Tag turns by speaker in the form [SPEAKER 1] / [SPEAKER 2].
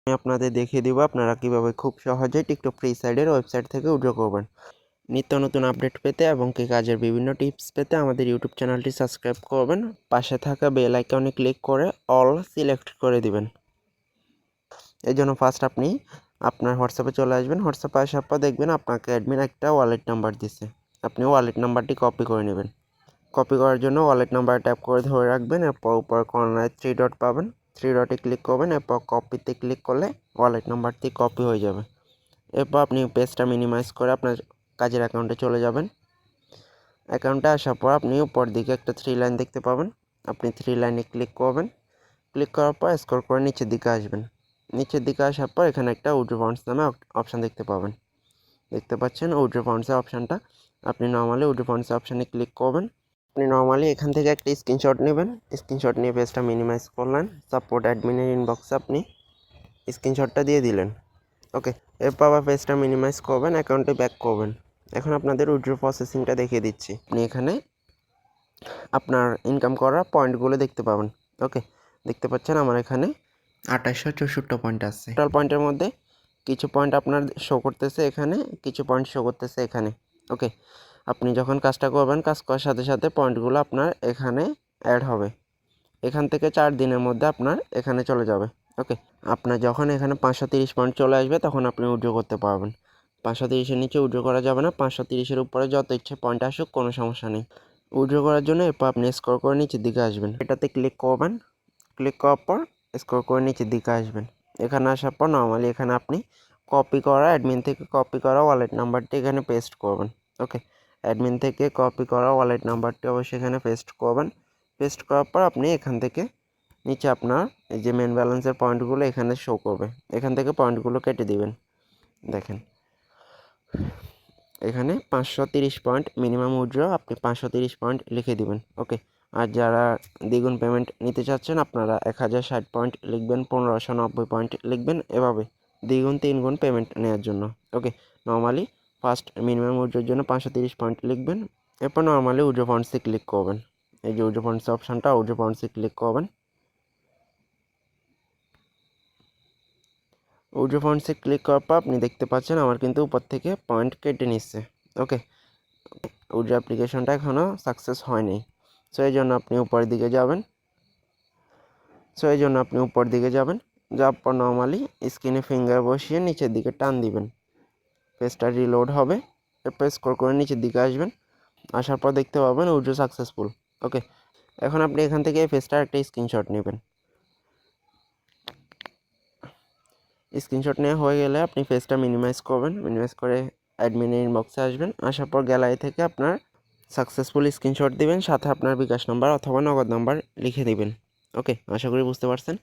[SPEAKER 1] আমি আপনাদের দেখিয়ে দিব আপনারা কিভাবে খুব সহজে টিকটক ফ্রি সাইডের ওয়েবসাইট থেকে উইথড্র করবেন। নিত্য নতুন আপডেট পেতে এবং কি কাজের বিভিন্ন টিপস পেতে আমাদের ইউটিউব চ্যানেলটি সাবস্ক্রাইব করবেন। পাশে থাকা বেল আইকনে ক্লিক করে অল সিলেক্ট করে দিবেন। এই জন্য ফার্স্ট আপনি আপনার হোয়াটসঅ্যাপে চলে আসবেন। হোয়াটসঅ্যাপে আসার পর দেখবেন আপনাকে অ্যাডমিন একটা ওয়ালেট নাম্বার দিচ্ছে। আপনি ওয়ালেট নাম্বারটি কপি করে নেবেন। কপি করার জন্য ওয়ালেট নাম্বার ট্যাপ করে ধরে রাখবেন। এরপর উপর কর্নারে 3 ডট পাবেন, 3 ডটে ক্লিক করবেন। এরপর কপিতে ক্লিক করলে ওয়ালেট নাম্বারটি কপি হয়ে যাবে। এরপর আপনি পেজটা মিনিমাইজ করে আপনার কাজের অ্যাকাউন্টে চলে যাবেন। অ্যাকাউন্টে আসার পর আপনি উপর দিকে একটা 3 লাইন দেখতে পাবেন। আপনি 3 লাইনে ক্লিক করবেন। ক্লিক করার পর স্ক্রল করে নিচের দিকে আসবেন। নিচের দিকে আসার পর এখানে একটা উইথড্র ফান্ডস নামে অপশান দেখতে পাবেন। দেখতে পাচ্ছেন উইথড্র ফান্ডসের অপশানটা। আপনি নর্মালি উইথড্র ফান্ডসের অপশানে ক্লিক করবেন। আপনি নর্মালি এখান থেকে একটা স্ক্রিনশট নেবেন। স্ক্রিনশট নিয়ে পেজটা মিনিমাইজ করলেন। সাপোর্ট অ্যাডমিনের ইনবক্সে আপনি স্ক্রিনশটটা দিয়ে দিলেন। ওকে, এরপর আবার পেজটা মিনিমাইজ করবেন, অ্যাকাউন্টে ব্যাক করবেন। এখন আপনাদের উইথড্র প্রসেসিংটা দেখিয়ে দিচ্ছি। আপনি এখানে আপনার ইনকাম করা পয়েন্টগুলো দেখতে পাবেন। ওকে, দেখতে পাচ্ছেন আমার এখানে 2864 পয়েন্ট আছে। টোটাল পয়েন্টের মধ্যে কিছু পয়েন্ট আপনার শো করতেছে এখানে, কিছু পয়েন্ট শো করতেছে এখানে। ওকে, আপনি যখন কাজটা করবেন, কাজ করার সাথে সাথে পয়েন্টগুলো আপনার এখানে অ্যাড হবে। এখান থেকে 4 দিনের মধ্যে আপনার এখানে চলে যাবে। ওকে, আপনার যখন এখানে 530 পয়েন্ট চলে আসবে তখন আপনি উইথড্র করতে পারবেন। 530-এর নিচে উইথড্র করা যাবে না। 530-এর উপরে যত ইচ্ছে পয়েন্ট আসুক, কোনো সমস্যা নেই। উইথড্র করার জন্য এরপর আপনি স্ক্রল করে নিচের দিকে আসবেন। এটাতে ক্লিক করবেন। ক্লিক করার পর স্ক্রল করে নিচের দিকে আসবেন। এখানে আসার পর নর্মালি এখানে আপনি কপি করা অ্যাডমিন থেকে কপি করা ওয়ালেট নাম্বারটি এখানে পেস্ট করবেন। ওকে, অ্যাডমিন থেকে কপি করা ওয়ালেট নাম্বারটি অবশ্যই এখানে পেস্ট করবেন। পেস্ট করার পর আপনি এখান থেকে নিচে আপনার এই যে মেন ব্যালেন্সের পয়েন্টগুলো এখানে শো করবে, এখান থেকে পয়েন্টগুলো কেটে দিবেন। দেখেন এখানে 530 পয়েন্ট মিনিমাম উইথড্র, আপনি 530 পয়েন্ট লিখে দিবেন। ওকে, আর যারা দ্বিগুণ পেমেন্ট নিতে চাচ্ছেন আপনারা 1060 পয়েন্ট লিখবেন, 1590 পয়েন্ট লিখবেন, এভাবে দ্বিগুণ 3 গুণ পেমেন্ট নেওয়ার জন্য। ওকে, নর্মালি ফার্স্ট মিনিমাম উইথড্রোর জন্য 530 পয়েন্ট লিখবেন। এরপর নর্মালি উইথড্র ফান্ডসে ক্লিক করবেন। এই যে উইথড্র ফান্ডস অপশানটা, উইথড্র ফান্ডসে ক্লিক করবেন। উইথড্র ফান্ডসে ক্লিক করার পর আপনি দেখতে পাচ্ছেন আমার কিন্তু উপর থেকে পয়েন্ট কেটে নিচ্ছে। ওকে, উইথড্র অ্যাপ্লিকেশনটা এখনও সাকসেস হয়নি। সো এই জন্য আপনি উপরের দিকে যাবেন। যাওয়ার পর নর্মালি স্ক্রিনে ফিঙ্গার বসিয়ে নিচের দিকে টান দিবেন। পেজটা রিলোড হবে। এরপর স্ক্রল করে নিচের দিকে আসবেন। আসার পর দেখতে পাবেন উইথড্র সাকসেসফুল। ওকে, এখন আপনি এখান থেকে এই পেজটার একটা স্ক্রিনশট নেবেন। স্ক্রিনশট নেওয়া হয়ে গেলে আপনি পেজটা মিনিমাইজ করবেন। মিনিমাইজ করে অ্যাডমিনের ইনবক্সে আসবেন। আসার পর গ্যালারি থেকে আপনার সাকসেসফুল স্ক্রিনশট দিবেন, সাথে আপনার বিকাশ নাম্বার অথবা নগদ নাম্বার লিখে দিবেন। ওকে, আশা করি বুঝতে পারছেন।